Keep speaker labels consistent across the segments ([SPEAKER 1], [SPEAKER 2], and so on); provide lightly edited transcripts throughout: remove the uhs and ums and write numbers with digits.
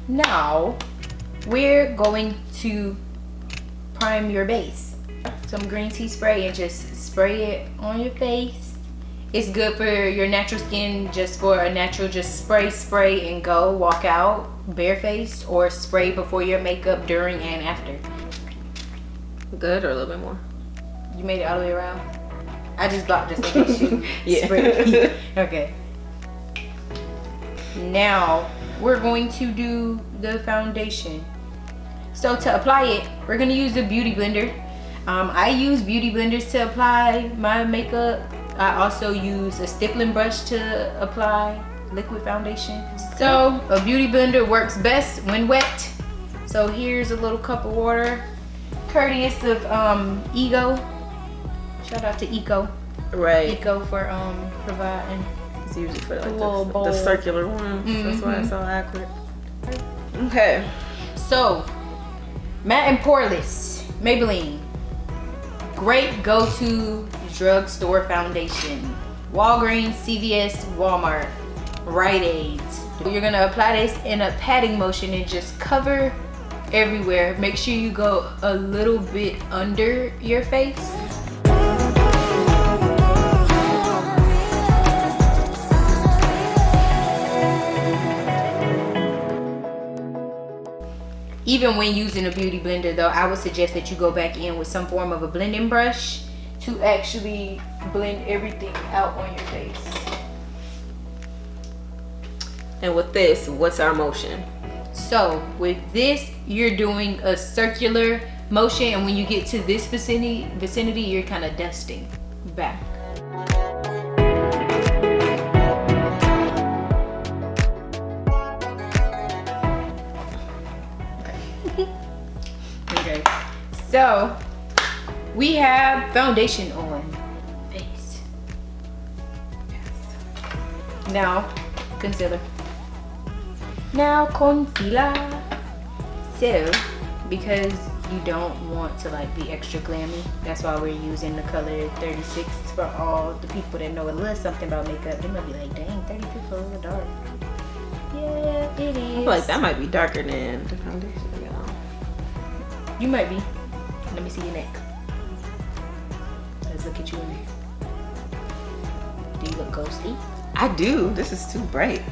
[SPEAKER 1] Now we're going to prime your base. Some green tea spray and just spray it on your face. It's good for your natural skin, just for a natural, just spray and go, walk out barefaced, or spray before your makeup, during and after.
[SPEAKER 2] Good, or a little bit more?
[SPEAKER 1] You made it all the way around? I just blocked just in case you spray. Okay. Now we're going to do the foundation. So to apply it, we're gonna use the beauty blender. I use beauty blenders to apply my makeup. I also use a stippling brush to apply liquid foundation. So a beauty blender works best when wet. So here's a little cup of water, courteous of Ego. Shout out to Eco.
[SPEAKER 2] Right.
[SPEAKER 1] Eco for providing.
[SPEAKER 2] It's usually for like the circular ones. That's why it's so accurate. Okay.
[SPEAKER 1] So, matte and poreless, Maybelline. Great go-to drugstore foundation. Walgreens, CVS, Walmart, Rite Aid. You're gonna apply this in a patting motion and just cover everywhere. Make sure you go a little bit under your face. Even when using a beauty blender though, I would suggest that you go back in with some form of a blending brush to actually blend everything out on your face.
[SPEAKER 2] And with this, what's our motion?
[SPEAKER 1] So with this, you're doing a circular motion, and when you get to this vicinity, you're kind of dusting back. Okay, so we have foundation on face. Yes. Now concealer. Now concealer. So because you don't want to like be extra glammy, that's why we're using the color 36 for all the people that know a little something about makeup. They might be like, dang, 36 is a little dark. Yeah, it is.
[SPEAKER 2] I feel like that might be darker than the foundation.
[SPEAKER 1] You might be. Let me see your neck. Let's look at you in there. Do you look ghosty?
[SPEAKER 2] I do. This is too bright.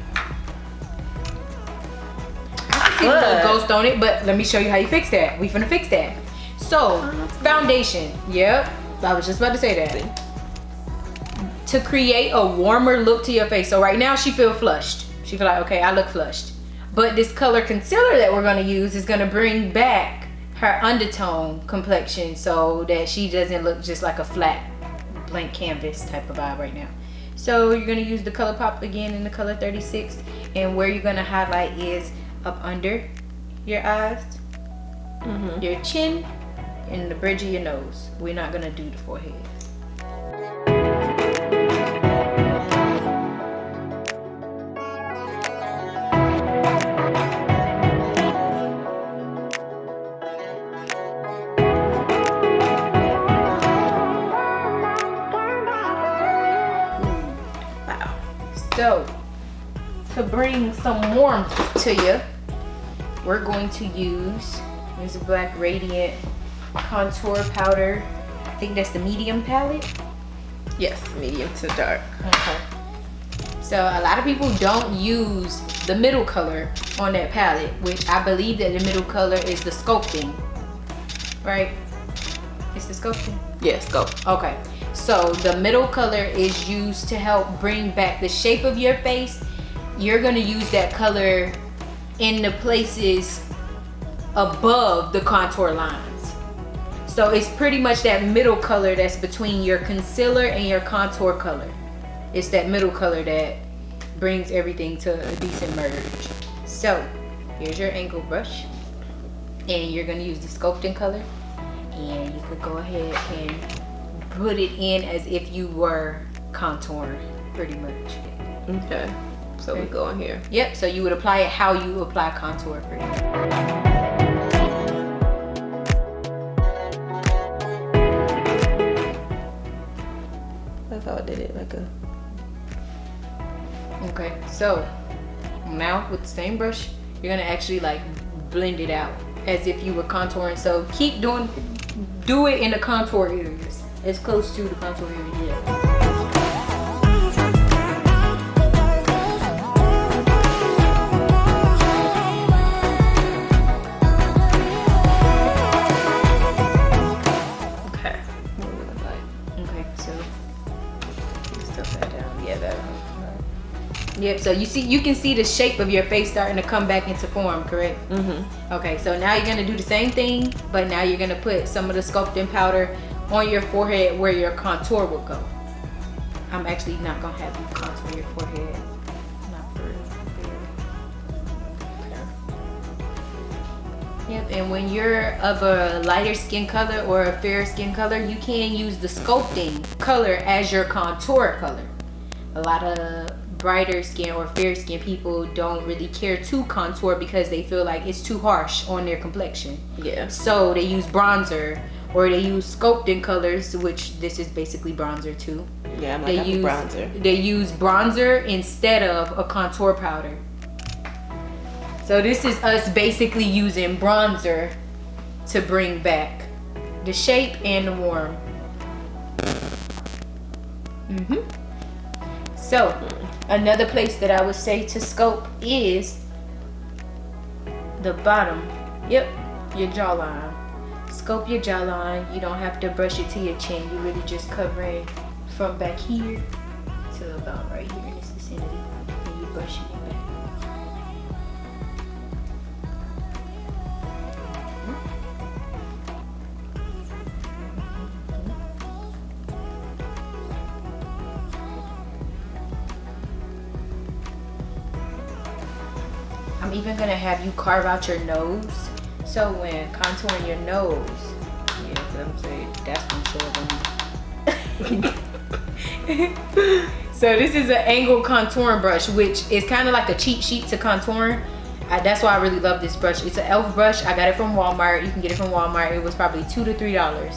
[SPEAKER 1] I see a little ghost on it, but let me show you how you fix that. We finna fix that. So, foundation. Yep. I was just about to say that. To create a warmer look to your face. So right now she feel flushed. She feel like, okay, I look flushed. But this color concealer that we're gonna use is gonna bring back her undertone complexion so that she doesn't look just like a flat blank canvas type of vibe right now. So you're gonna use the ColourPop again in the color 36, and where you're gonna highlight is up under your eyes, your chin, and the bridge of your nose. We're not gonna do the forehead. So, to bring some warmth to you, we're going to use this Black Radiant Contour Powder. I think that's the medium palette.
[SPEAKER 2] Yes, medium to dark.
[SPEAKER 1] Okay. So a lot of people don't use the middle color on that palette, which I believe that the middle color is the sculpting, right? It's the sculpting?
[SPEAKER 2] Yes, sculpt.
[SPEAKER 1] Okay. So the middle color is used to help bring back the shape of your face. You're gonna use that color in the places above the contour lines. So it's pretty much that middle color that's between your concealer and your contour color. It's that middle color that brings everything to a decent merge. So here's your angle brush, and you're gonna use the sculpting color, and you could go ahead and put it in as if you were contouring, pretty much.
[SPEAKER 2] Okay. So we go in here.
[SPEAKER 1] Yep, so you would apply it how you apply contour pretty much.
[SPEAKER 2] That's how I did it, like a...
[SPEAKER 1] Okay, so now with the same brush, you're gonna actually like blend it out as if you were contouring. So keep do it in the contour areas, as close to the contour area. Yeah. Yep, so you can see the shape of your face starting to come back into form, correct? Mm-hmm. Okay, so now you're gonna do the same thing, but now you're gonna put some of the sculpting powder on your forehead where your contour will go. I'm actually not gonna have you contour your forehead. Not for real. Okay. Yep, and when you're of a lighter skin color or a fair skin color, you can use the sculpting color as your contour color. A lot of brighter skin or fair skin people don't really care to contour because they feel like it's too harsh on their complexion. Yeah. So they use bronzer or they use sculpting colors, which this is basically bronzer too. Yeah, I'm like bronzer. They use bronzer instead of a contour powder. So this is us basically using bronzer to bring back the shape and the warm. So another place that I would say to sculpt is the bottom. Yep, your jawline. Sculpt your jawline. You don't have to brush it to your chin. You're really just covering from back here to about right here in this vicinity. And you brushing it back. I'm even gonna have you carve out your nose. So when contouring your nose, yeah, I'm saying that's gonna show them. So this is an angled contouring brush, which is kind of like a cheat sheet to contouring. That's why I really love this brush. It's an e.l.f. brush. I got it from Walmart. You can get it from Walmart. It was probably $2 to $3,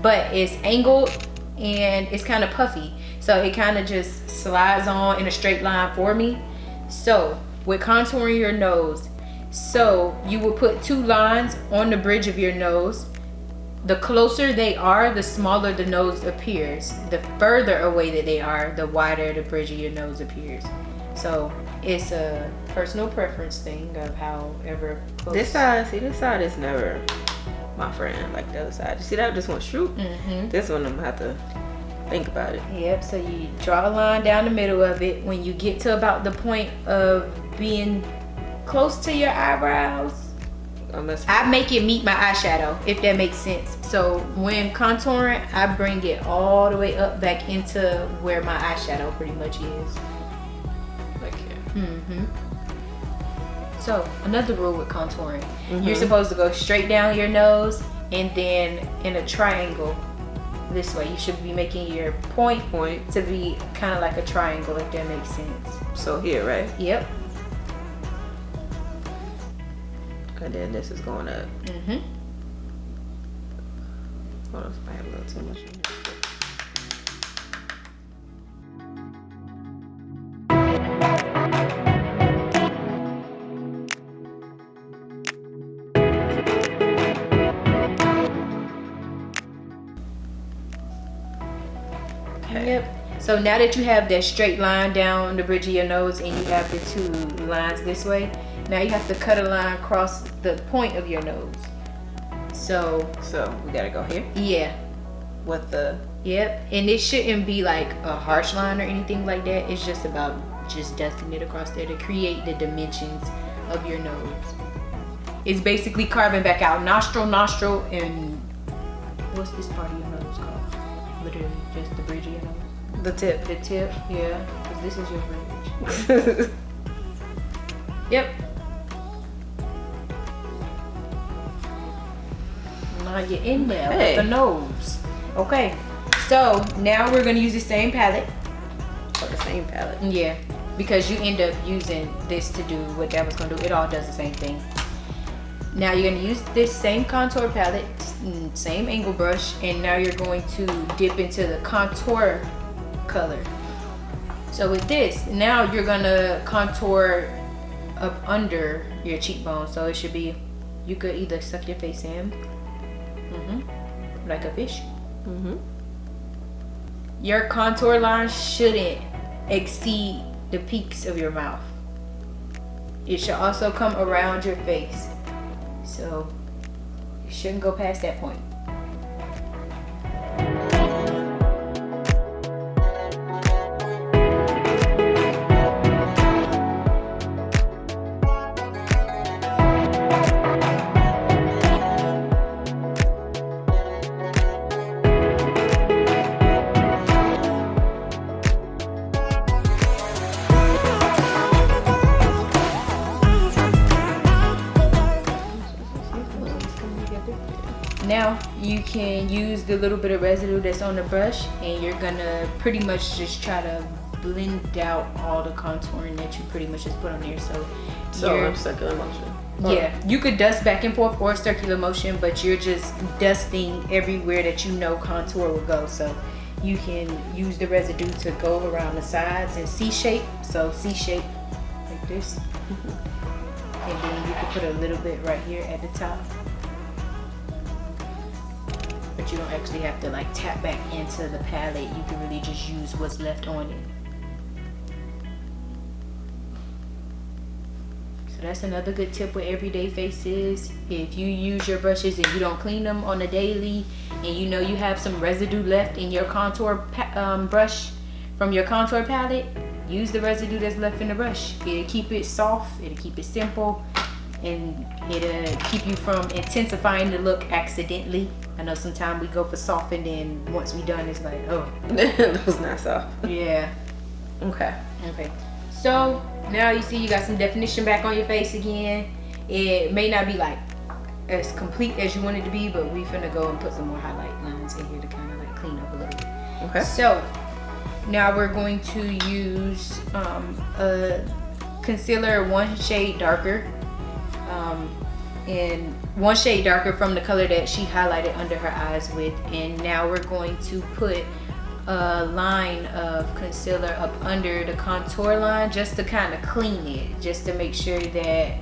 [SPEAKER 1] but it's angled and it's kind of puffy. So it kind of just slides on in a straight line for me. So with contouring your nose, so you will put 2 lines on the bridge of your nose. The closer they are, the smaller the nose appears. The further away that they are, the wider the bridge of your nose appears. So it's a personal preference thing of however close. This side is never my friend, like the other side. You see that? This one shoot. This one I'm gonna have to think about it. Yep, so you draw a line down the middle of it. When you get to about the point of being close to your eyebrows, I make it meet my eyeshadow, if that makes sense. So when contouring, I bring it all the way up back into where my eyeshadow pretty much is. Like here. So another rule with contouring, you're supposed to go straight down your nose and then in a triangle this way. You should be making your point to be kind of like a triangle, if that makes sense. So here, right? Yep. And then this is going up. Hold on, I have a little too much in here. Yep. So now that you have that straight line down the bridge of your nose and you have the 2 lines this way, now you have to cut a line across the point of your nose. So we gotta go here? Yeah. With the... Yep. And it shouldn't be like a harsh line or anything like that. It's just about just dusting it across there to create the dimensions of your nose. It's basically carving back out nostril, and what's this part of your nose called? Literally just the bridge of your nose. The tip. The tip, yeah. Because this is your bridge. Yep. Now you're in there with the nose. Okay. So now we're gonna use the same palette. Oh, the same palette. Yeah. Because you end up using this to do what that was gonna do. It all does the same thing. Now you're gonna use this same contour palette, same angle brush, and now you're going to dip into the contour color. So with this, now you're gonna contour up under your cheekbone. So it should be, you could either suck your face in, like a fish. Your contour line shouldn't exceed the peaks of your mouth. It should also come around your face. So you shouldn't go past that point. Now you can use the little bit of residue that's on the brush, and you're gonna pretty much just try to blend out all the contouring that you pretty much just put on there. So
[SPEAKER 2] circular motion.
[SPEAKER 1] Yeah, you could dust back and forth or circular motion, but you're just dusting everywhere that you know contour will go. So you can use the residue to go around the sides in C shape. So C shape like this. And then you can put a little bit right here at the top. But you don't actually have to like tap back into the palette. You can really just use what's left on it. So that's another good tip with everyday faces. If you use your brushes and you don't clean them on a daily, and you know you have some residue left in your contour brush from your contour palette, use the residue that's left in the brush. It'll keep it soft, it'll keep it simple, and it'll keep you from intensifying the look accidentally. I know sometimes we go for soft, and then once we done, it's like, oh.
[SPEAKER 2] That was not soft.
[SPEAKER 1] Yeah.
[SPEAKER 2] Okay.
[SPEAKER 1] So now you see you got some definition back on your face again. It may not be like as complete as you want it to be, but we finna go and put some more highlight lines in here to kind of like clean up a little bit.
[SPEAKER 2] Okay.
[SPEAKER 1] So now we're going to use a concealer 1 shade darker. And 1 shade darker from the color that she highlighted under her eyes with. And now we're going to put a line of concealer up under the contour line just to kind of clean it, just to make sure that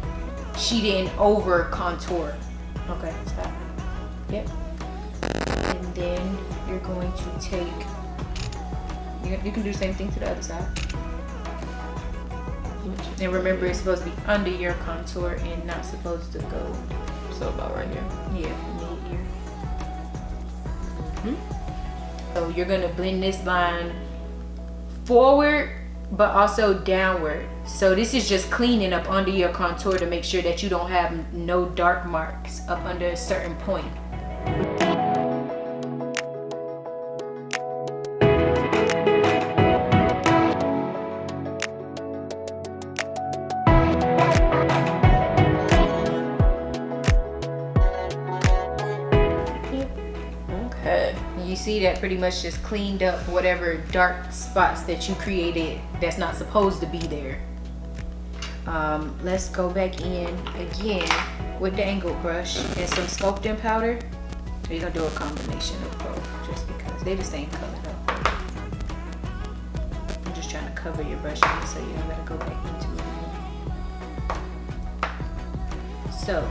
[SPEAKER 1] she didn't over contour. Okay, stop. Yep. And then you're going to take, you can do the same thing to the other side. And remember, it's supposed to be under your contour and not supposed to go.
[SPEAKER 2] So about right here.
[SPEAKER 1] Yeah, mid here. So you're gonna blend this line forward, but also downward. So this is just cleaning up under your contour to make sure that you don't have no dark marks up under a certain point. You see that pretty much just cleaned up whatever dark spots that you created that's not supposed to be there. Let's go back in again with the angled brush and some sculpting powder. We're gonna do a combination of both just because they're the same color though. I'm just trying to cover your brush so you don't gotta go back into it. So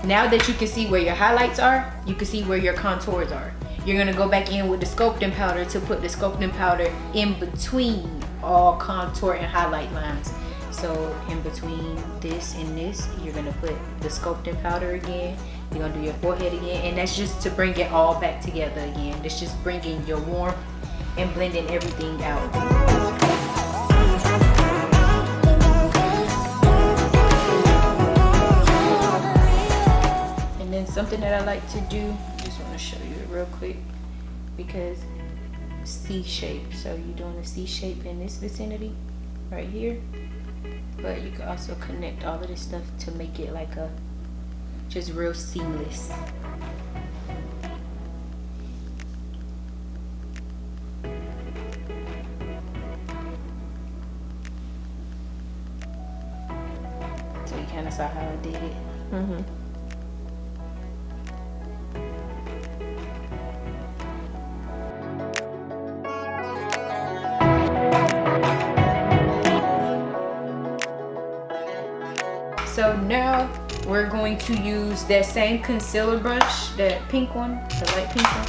[SPEAKER 1] now that you can see where your highlights are, you can see where your contours are. You're gonna go back in with the sculpting powder to put the sculpting powder in between all contour and highlight lines. So in between this and this, you're gonna put the sculpting powder again. You're gonna do your forehead again, and that's just to bring it all back together again. It's just bringing your warmth and blending everything out. And then something that I like to do, just want to show you it real quick, because C shape. So you're doing a C shape in this vicinity right here, but you can also connect all of this stuff to make it like a just real seamless. So you kind of saw how I did it. So now we're going to use that same concealer brush, that pink one, the light pink one.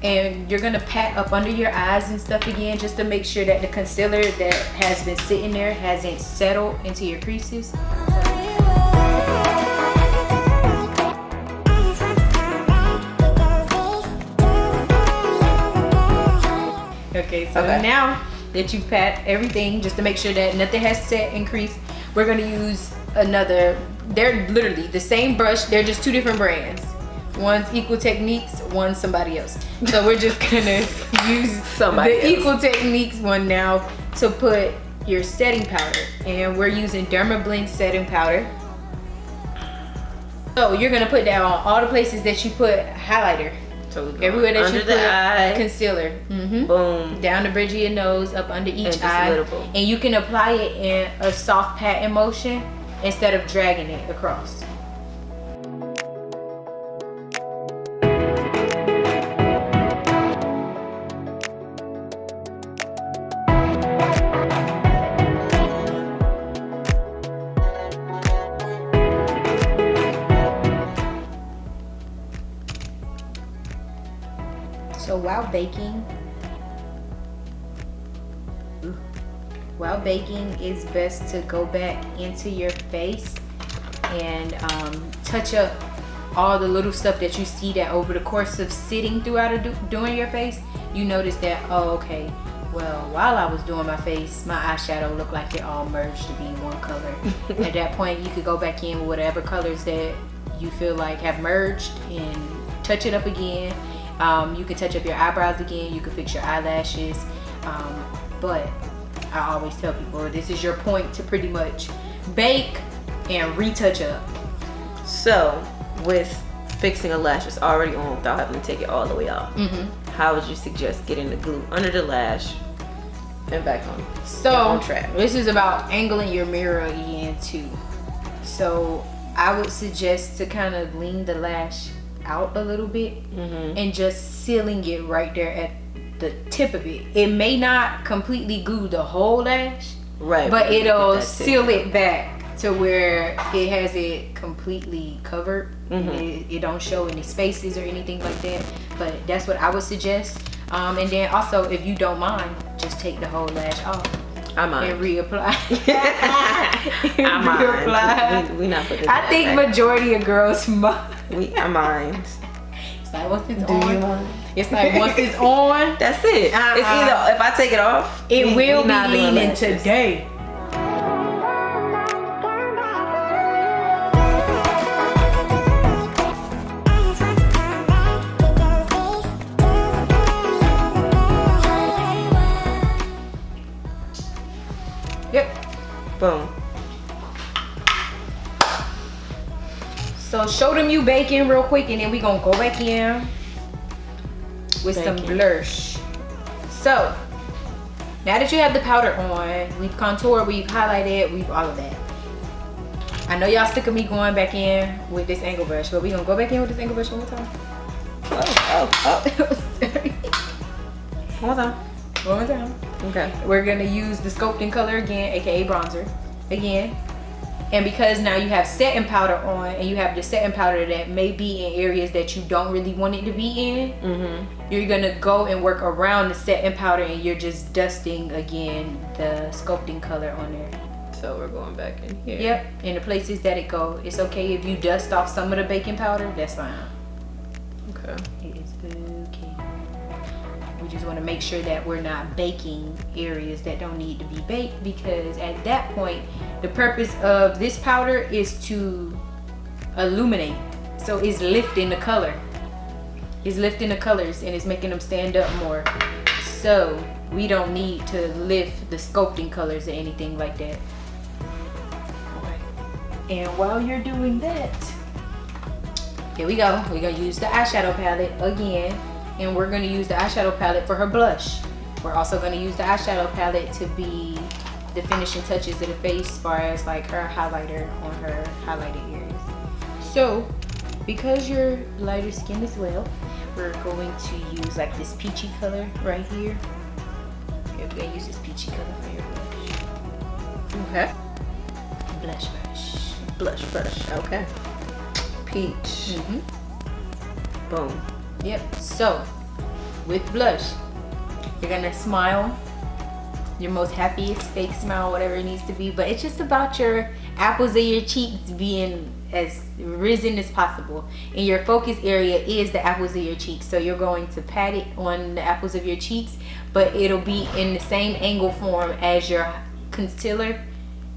[SPEAKER 1] And you're gonna pat up under your eyes and stuff again, just to make sure that the concealer that has been sitting there hasn't settled into your creases. Okay, so now that you pat everything, just to make sure that nothing has set and creased, we're gonna use another, they're literally the same brush, they're just two different brands. One's Equal Techniques, one's somebody else. So we're just gonna use the Equal Techniques one now to put your setting powder. And we're using Dermablend setting powder. So you're gonna put that on all the places that you put highlighter. So everywhere that you put concealer.
[SPEAKER 2] Boom.
[SPEAKER 1] Down the bridge of your nose, up under each eye. And you can apply it in a soft patting motion instead of dragging it across. So while baking, it's best to go back into your face and touch up all the little stuff that you see that over the course of sitting throughout doing your face, you notice that, oh, okay, well, while I was doing my face, my eyeshadow looked like it all merged to be one color. At that point, you could go back in with whatever colors that you feel like have merged and touch it up again. You can touch up your eyebrows again, you can fix your eyelashes, but I always tell people this is your point to pretty much bake and retouch up.
[SPEAKER 2] So with fixing a lash that's already on without having to take it all the way off, how would you suggest getting the glue under the lash and back on?
[SPEAKER 1] So this is about angling your mirror again too. So I would suggest to kind of lean the lash out a little bit and just sealing it right there at the tip of it. It may not completely glue the whole lash, right, but it'll seal it back to where it has it completely covered. It don't show any spaces or anything like that, but that's what I would suggest. And then also, if you don't mind, just take the whole lash off. I mind. And reapply. We not put this. I think majority of girls mind.
[SPEAKER 2] I mind.
[SPEAKER 1] It's like once it's on. You mind? It's like once it's on.
[SPEAKER 2] That's it. It's either if I take it off,
[SPEAKER 1] it will be leaning today.
[SPEAKER 2] Boom.
[SPEAKER 1] So show them you baking real quick, and then we gonna go back in with some blush. So now that you have the powder on, we've contoured, we've highlighted, we've all of that. I know y'all sick of me going back in with this angle brush, but we gonna go back in with this angle brush one more time.
[SPEAKER 2] One more time.
[SPEAKER 1] One more time. Okay. We're gonna use the sculpting color again, aka bronzer, again. And because now you have setting powder on, and you have the setting powder that may be in areas that you don't really want it to be in, you're gonna go and work around the setting powder, and you're just dusting again the sculpting color on there.
[SPEAKER 2] So we're going back in here.
[SPEAKER 1] Yep, in the places that it go. It's okay if you dust off some of the baking powder, that's fine.
[SPEAKER 2] Okay.
[SPEAKER 1] It is okay. We just want to make sure that we're not baking areas that don't need to be baked, because at that point, the purpose of this powder is to illuminate. So it's lifting the color. It's lifting the colors, and it's making them stand up more. So we don't need to lift the sculpting colors or anything like that. And while you're doing that, here we go. We're gonna use the eyeshadow palette again, and we're gonna use the eyeshadow palette for her blush. We're also gonna use the eyeshadow palette to be the finishing touches of the face, as far as like her highlighter on her highlighted areas. So, because you're lighter skin as well, we're going to use like this peachy color right here. We're gonna use this peachy color for your blush.
[SPEAKER 2] Okay.
[SPEAKER 1] blush brush.
[SPEAKER 2] Blush brush, okay. Peach. Boom.
[SPEAKER 1] Yep. So, with blush, you're gonna smile. Your most happiest fake smile, whatever it needs to be. But it's just about your apples of your cheeks being as risen as possible. And your focus area is the apples of your cheeks. So you're going to pat it on the apples of your cheeks, but it'll be in the same angle form as your concealer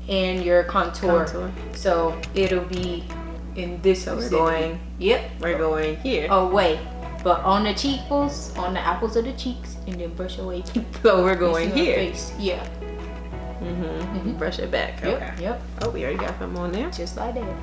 [SPEAKER 1] and your contour. So it'll be in this.
[SPEAKER 2] So we're going.
[SPEAKER 1] Yep.
[SPEAKER 2] We're going here.
[SPEAKER 1] Away. But on the cheekbones, on the apples of the cheeks, and then brush away.
[SPEAKER 2] So we're going here.
[SPEAKER 1] Face. Yeah.
[SPEAKER 2] Brush it back.
[SPEAKER 1] Yep.
[SPEAKER 2] Okay.
[SPEAKER 1] Yep.
[SPEAKER 2] Oh, we already got some on there.
[SPEAKER 1] Just like that.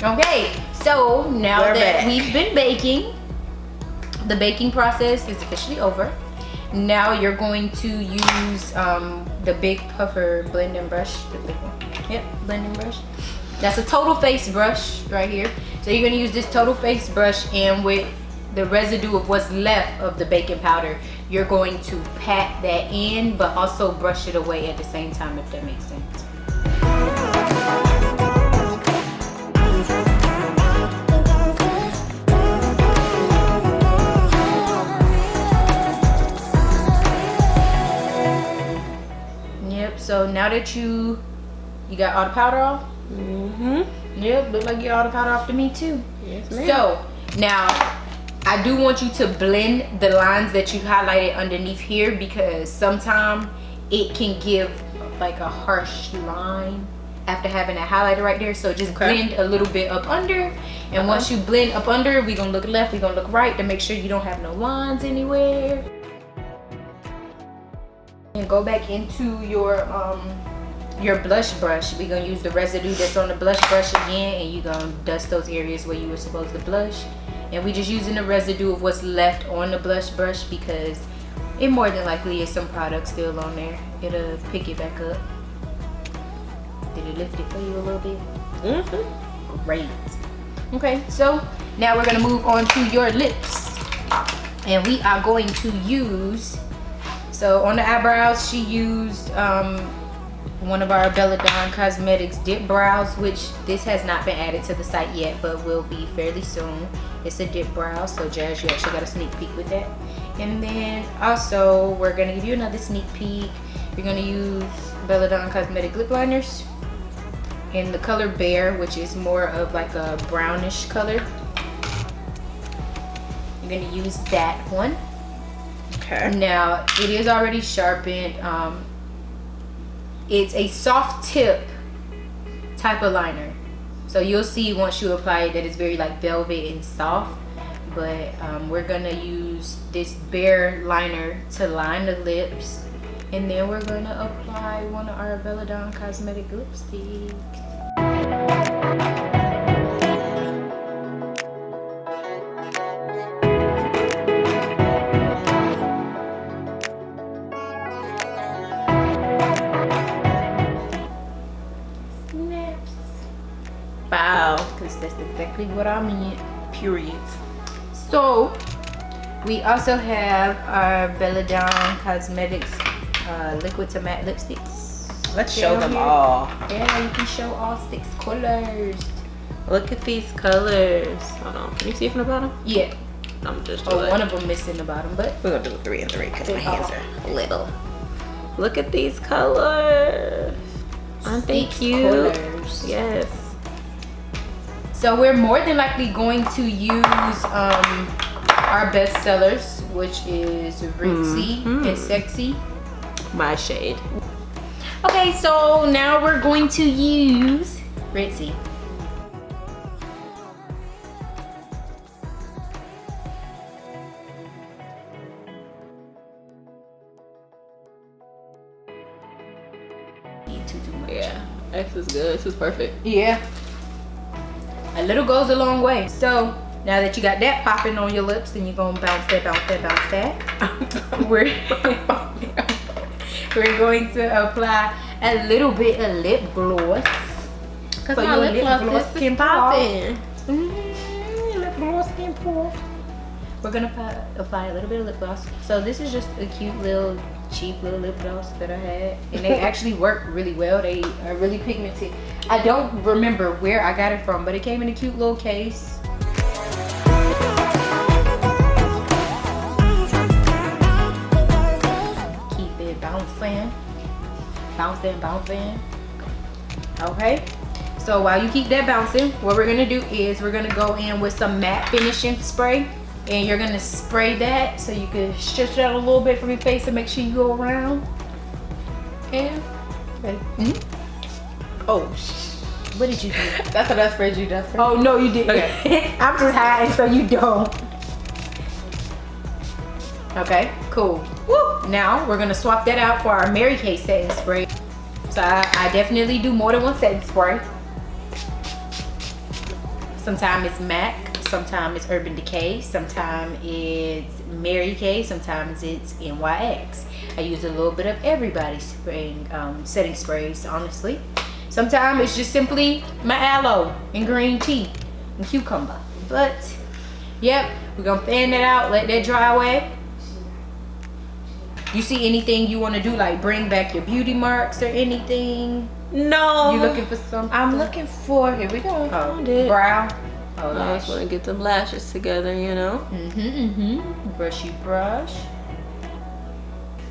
[SPEAKER 1] Okay, so now that we've been baking, the baking process is officially over. Now you're going to use the Big Puffer blending brush, the big one. Yep, blending brush. That's a total face brush right here. So you're gonna use this total face brush, and with the residue of what's left of the baking powder, you're going to pat that in, but also brush it away at the same time, if that makes sense. So now that you got all the powder off? Yep, look like you got all the powder off to me too.
[SPEAKER 2] Yes, ma'am.
[SPEAKER 1] So now I do want you to blend the lines that you highlighted underneath here, because sometimes it can give like a harsh line after having that highlighter right there. So just blend a little bit up under, and once you blend up under, we're gonna look left, we're gonna look right to make sure you don't have no lines anywhere. And go back into your blush brush. We're gonna use the residue that's on the blush brush again, and you're gonna dust those areas where you were supposed to blush. And we just using the residue of what's left on the blush brush, because it more than likely is some product still on there. It'll pick it back up. Did it lift it for you a little bit? Great. Okay, so now we're gonna move on to your lips, and we are going to use. So on the eyebrows, she used one of our Belladonna Cosmetics dip brows, which this has not been added to the site yet, but will be fairly soon. It's a dip brow, so Jazz, you actually got a sneak peek with that. And then also, we're gonna give you another sneak peek. You're gonna use Belladonna Cosmetic lip liners in the color Bear, which is more of like a brownish color. You're gonna use that one.
[SPEAKER 2] Okay.
[SPEAKER 1] Now it is already sharpened. It's a soft tip type of liner, so you'll see once you apply it that it's very like velvet and soft. But we're gonna use this Bare liner to line the lips, and then we're gonna apply one of our Belladonna Cosmetic lipsticks. Because that's exactly what I meant.
[SPEAKER 2] Period.
[SPEAKER 1] So we also have our Belladonna Cosmetics liquid to matte lipsticks.
[SPEAKER 2] Let's show them all.
[SPEAKER 1] Yeah, you can show all 6 colors.
[SPEAKER 2] Look at these colors. Hold on, can you see from the bottom?
[SPEAKER 1] Yeah.
[SPEAKER 2] I'm just
[SPEAKER 1] one of them missing the bottom, but
[SPEAKER 2] we're gonna do 3 and 3 because my hands are little. Look at these colors. Aren't they cute? Colors. Yes.
[SPEAKER 1] So we're more than likely going to use our best sellers, which is Ritzy and Sexy.
[SPEAKER 2] My shade.
[SPEAKER 1] Okay, so now we're going to use Ritzy. Too much.
[SPEAKER 2] Yeah, X is good. This is perfect.
[SPEAKER 1] Yeah. A little goes a long way. So now that you got that popping on your lips, then you're gonna bounce that, bounce that, bounce that. We're going to apply a little bit of lip gloss.
[SPEAKER 2] Cause my lip gloss is popping.
[SPEAKER 1] Lip gloss can pour. We're gonna apply a little bit of lip gloss. So this is just a cute little, cheap little lip gloss that I had, and they actually work really well. They are really pigmented. I don't remember where I got it from, but it came in a cute little case. Keep it bouncing, bouncing, bouncing. Okay. So while you keep that bouncing, what we're gonna do is we're gonna go in with some matte finishing spray, and you're gonna spray that so you can stretch it out a little bit from your face and make sure you go around. And ready? Oh, what did you do?
[SPEAKER 2] I thought I sprayed you, Jasmine.
[SPEAKER 1] Oh no, you didn't. Okay. I'm just hiding so you don't. Okay, cool. Woo. Now we're gonna swap that out for our Mary Kay setting spray. So I definitely do more than one setting spray. Sometimes it's MAC, sometimes it's Urban Decay, sometimes it's Mary Kay, sometimes it's NYX. I use a little bit of everybody's spraying, setting sprays, honestly. Sometimes it's just simply my aloe and green tea and cucumber. But, yep, we're gonna fan that out, let that dry away. You see anything you want to do, like bring back your beauty marks or anything?
[SPEAKER 2] No.
[SPEAKER 1] You looking for something?
[SPEAKER 2] I'm looking for, here we go.
[SPEAKER 1] Brow. Oh,
[SPEAKER 2] I just want to get them lashes together, you know.
[SPEAKER 1] Brushy brush.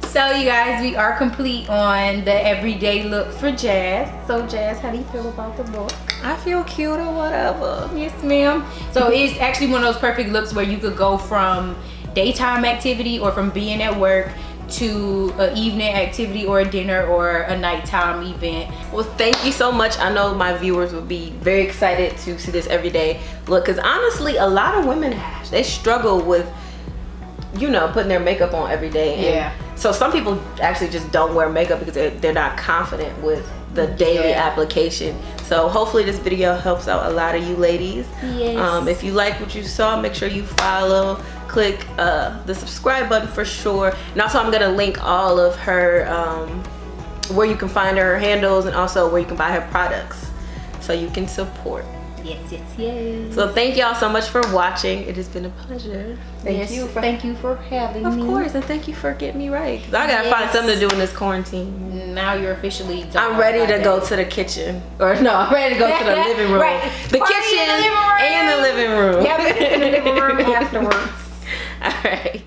[SPEAKER 1] So you guys, we are complete on the everyday look for Jazz. So Jazz, how do you feel about the look?
[SPEAKER 2] I feel cute or whatever.
[SPEAKER 1] Yes, ma'am. So it's actually one of those perfect looks where you could go from daytime activity or from being at work to an evening activity or a dinner or a nighttime event.
[SPEAKER 2] Well, thank you so much. I know my viewers will be very excited to see this everyday look, because honestly a lot of women, they struggle with, you know, putting their makeup on every day. And so some people actually just don't wear makeup because they're not confident with the daily application. So hopefully this video helps out a lot of you ladies.
[SPEAKER 1] Yes.
[SPEAKER 2] If you like what you saw, make sure you follow, click the subscribe button for sure. And also I'm gonna link all of her, where you can find her handles and also where you can buy her products so you can support.
[SPEAKER 1] Yes.
[SPEAKER 2] So thank y'all so much for watching. It has been a pleasure.
[SPEAKER 1] Thank you for having me.
[SPEAKER 2] Of course, and thank you for getting me right. 'Cause I gotta find something to do in this quarantine.
[SPEAKER 1] Now you're officially done.
[SPEAKER 2] I'm ready to go to the kitchen. Or no, I'm ready to go to the living room.
[SPEAKER 1] Right.
[SPEAKER 2] The kitchen and the living room.
[SPEAKER 1] Yeah, in the living room afterwards.
[SPEAKER 2] All right.